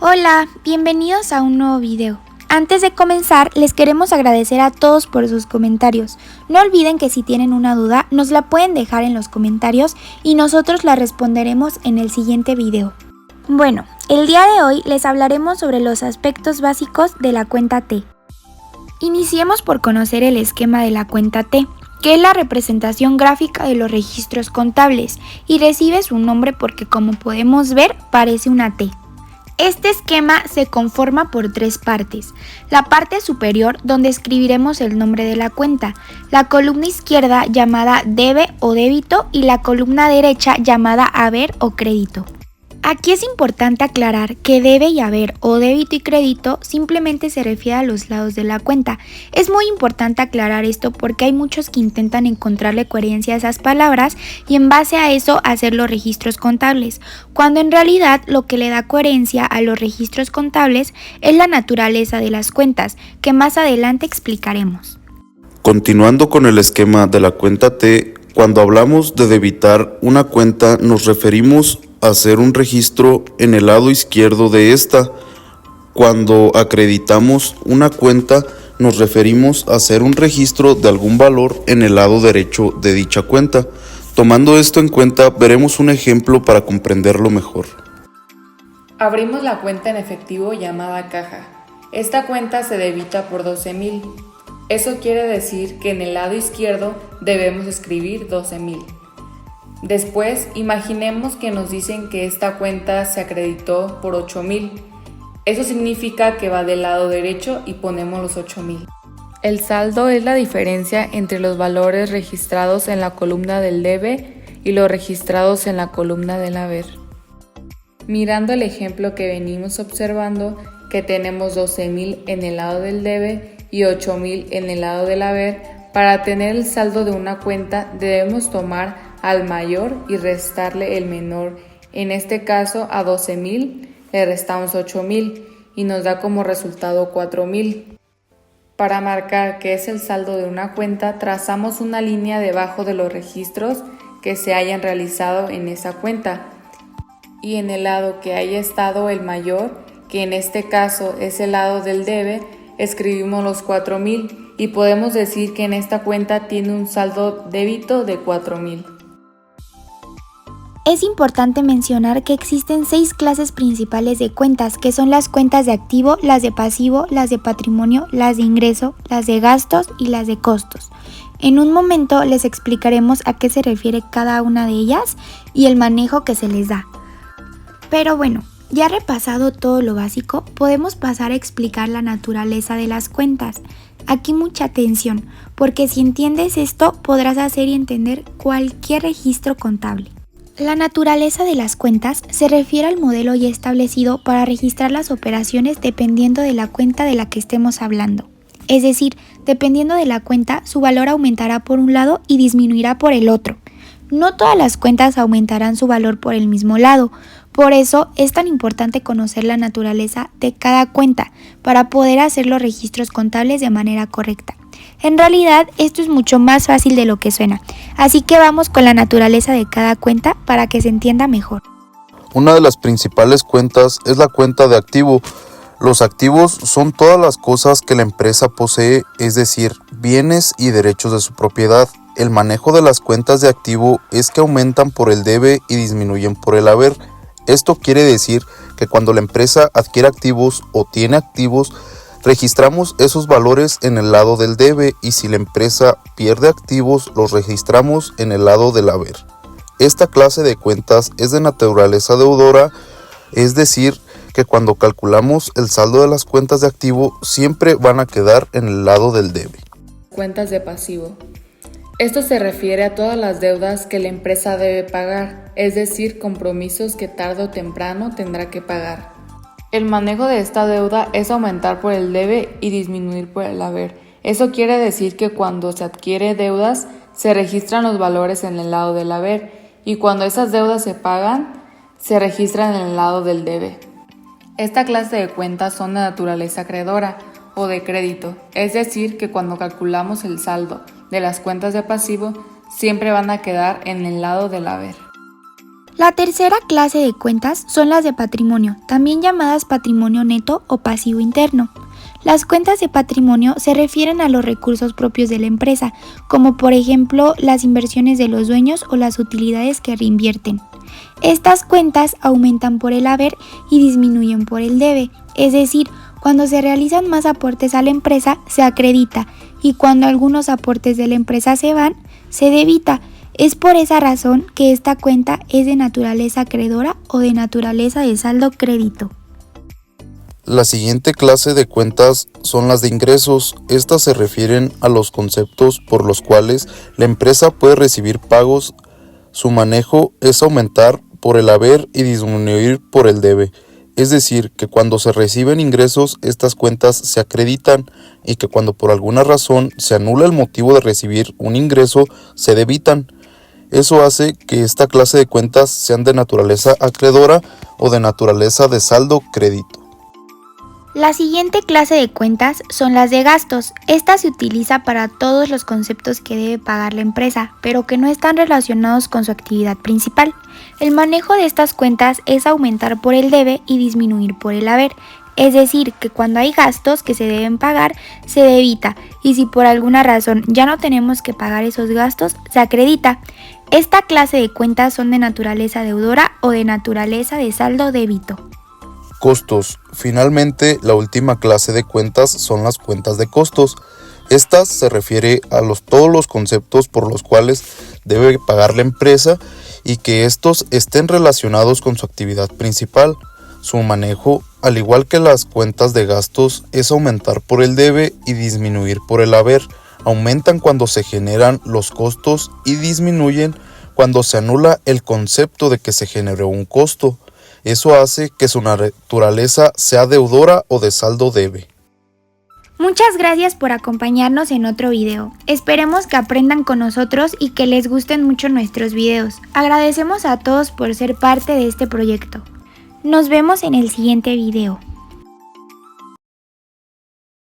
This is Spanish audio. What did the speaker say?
Hola, bienvenidos a un nuevo video. Antes de comenzar, les queremos agradecer a todos por sus comentarios. No olviden que si tienen una duda, nos la pueden dejar en los comentarios y nosotros la responderemos en el siguiente video. Bueno, el día de hoy les hablaremos sobre los aspectos básicos de la cuenta T. Iniciemos por conocer el esquema de la cuenta T, que es la representación gráfica de los registros contables y recibe su nombre porque, como podemos ver, parece una T. Este esquema se conforma por tres partes: la parte superior, donde escribiremos el nombre de la cuenta, la columna izquierda llamada debe o débito y la columna derecha llamada haber o crédito. Aquí es importante aclarar que debe y haber o débito y crédito simplemente se refiere a los lados de la cuenta. Es muy importante aclarar esto porque hay muchos que intentan encontrarle coherencia a esas palabras y en base a eso hacer los registros contables, cuando en realidad lo que le da coherencia a los registros contables es la naturaleza de las cuentas, que más adelante explicaremos. Continuando con el esquema de la cuenta T, cuando hablamos de debitar una cuenta nos referimos a hacer un registro en el lado izquierdo de esta. Cuando acreditamos una cuenta nos referimos a hacer un registro de algún valor en el lado derecho de dicha cuenta. Tomando esto en cuenta, veremos un ejemplo para comprenderlo mejor. Abrimos la cuenta en efectivo llamada caja. Esta cuenta se debita por 12,000. Eso quiere decir que en el lado izquierdo debemos escribir 12,000. Después, imaginemos que nos dicen que esta cuenta se acreditó por 8,000. Eso significa que va del lado derecho y ponemos los 8,000. El saldo es la diferencia entre los valores registrados en la columna del debe y los registrados en la columna del haber. Mirando el ejemplo que venimos observando, que tenemos 12,000 en el lado del debe y 8,000 en el lado del haber, para tener el saldo de una cuenta debemos tomar al mayor y restarle el menor. En este caso, a 12,000 le restamos 8,000 y nos da como resultado 4,000. Para marcar que es el saldo de una cuenta, trazamos una línea debajo de los registros que se hayan realizado en esa cuenta. Y en el lado que haya estado el mayor, que en este caso es el lado del debe, escribimos los 4,000 y podemos decir que en esta cuenta tiene un saldo débito de 4,000. Es importante mencionar que existen 6 clases principales de cuentas, que son las cuentas de activo, las de pasivo, las de patrimonio, las de ingreso, las de gastos y las de costos. En un momento les explicaremos a qué se refiere cada una de ellas y el manejo que se les da. Pero bueno, ya repasado todo lo básico, podemos pasar a explicar la naturaleza de las cuentas. Aquí mucha atención, porque si entiendes esto podrás hacer y entender cualquier registro contable. La naturaleza de las cuentas se refiere al modelo ya establecido para registrar las operaciones dependiendo de la cuenta de la que estemos hablando. Es decir, dependiendo de la cuenta, su valor aumentará por un lado y disminuirá por el otro. No todas las cuentas aumentarán su valor por el mismo lado. Por eso es tan importante conocer la naturaleza de cada cuenta para poder hacer los registros contables de manera correcta. En realidad, esto es mucho más fácil de lo que suena, así que vamos con la naturaleza de cada cuenta para que se entienda mejor. Una de las principales cuentas es la cuenta de activo. Los activos son todas las cosas que la empresa posee, es decir, bienes y derechos de su propiedad. El manejo de las cuentas de activo es que aumentan por el debe y disminuyen por el haber. Esto quiere decir que cuando la empresa adquiere activos o tiene activos, registramos esos valores en el lado del debe y si la empresa pierde activos, los registramos en el lado del haber. Esta clase de cuentas es de naturaleza deudora, es decir, que cuando calculamos el saldo de las cuentas de activo, siempre van a quedar en el lado del debe. Cuentas de pasivo. Esto se refiere a todas las deudas que la empresa debe pagar, es decir, compromisos que tarde o temprano tendrá que pagar. El manejo de esta deuda es aumentar por el debe y disminuir por el haber. Eso quiere decir que cuando se adquiere deudas, se registran los valores en el lado del haber y cuando esas deudas se pagan, se registran en el lado del debe. Esta clase de cuentas son de naturaleza acreedora o de crédito, es decir, que cuando calculamos el saldo de las cuentas de pasivo, siempre van a quedar en el lado del haber. La tercera clase de cuentas son las de patrimonio, también llamadas patrimonio neto o pasivo interno. Las cuentas de patrimonio se refieren a los recursos propios de la empresa, como por ejemplo las inversiones de los dueños o las utilidades que reinvierten. Estas cuentas aumentan por el haber y disminuyen por el debe, es decir, cuando se realizan más aportes a la empresa se acredita y cuando algunos aportes de la empresa se van, se debita. Es por esa razón que esta cuenta es de naturaleza acreedora o de naturaleza de saldo crédito. La siguiente clase de cuentas son las de ingresos. Estas se refieren a los conceptos por los cuales la empresa puede recibir pagos. Su manejo es aumentar por el haber y disminuir por el debe. Es decir, que cuando se reciben ingresos, estas cuentas se acreditan y que cuando por alguna razón se anula el motivo de recibir un ingreso, se debitan. Eso hace que esta clase de cuentas sean de naturaleza acreedora o de naturaleza de saldo crédito. La siguiente clase de cuentas son las de gastos. Esta se utiliza para todos los conceptos que debe pagar la empresa, pero que no están relacionados con su actividad principal. El manejo de estas cuentas es aumentar por el debe y disminuir por el haber. Es decir, que cuando hay gastos que se deben pagar, se debita, y si por alguna razón ya no tenemos que pagar esos gastos, se acredita. Esta clase de cuentas son de naturaleza deudora o de naturaleza de saldo débito. Costos. Finalmente, la última clase de cuentas son las cuentas de costos. Estas se refiere a todos los conceptos por los cuales debe pagar la empresa y que estos estén relacionados con su actividad principal. Su manejo, al igual que las cuentas de gastos, es aumentar por el debe y disminuir por el haber. Aumentan cuando se generan los costos y disminuyen cuando se anula el concepto de que se generó un costo. Eso hace que su naturaleza sea deudora o de saldo debe. Muchas gracias por acompañarnos en otro video. Esperemos que aprendan con nosotros y que les gusten mucho nuestros videos. Agradecemos a todos por ser parte de este proyecto. Nos vemos en el siguiente video.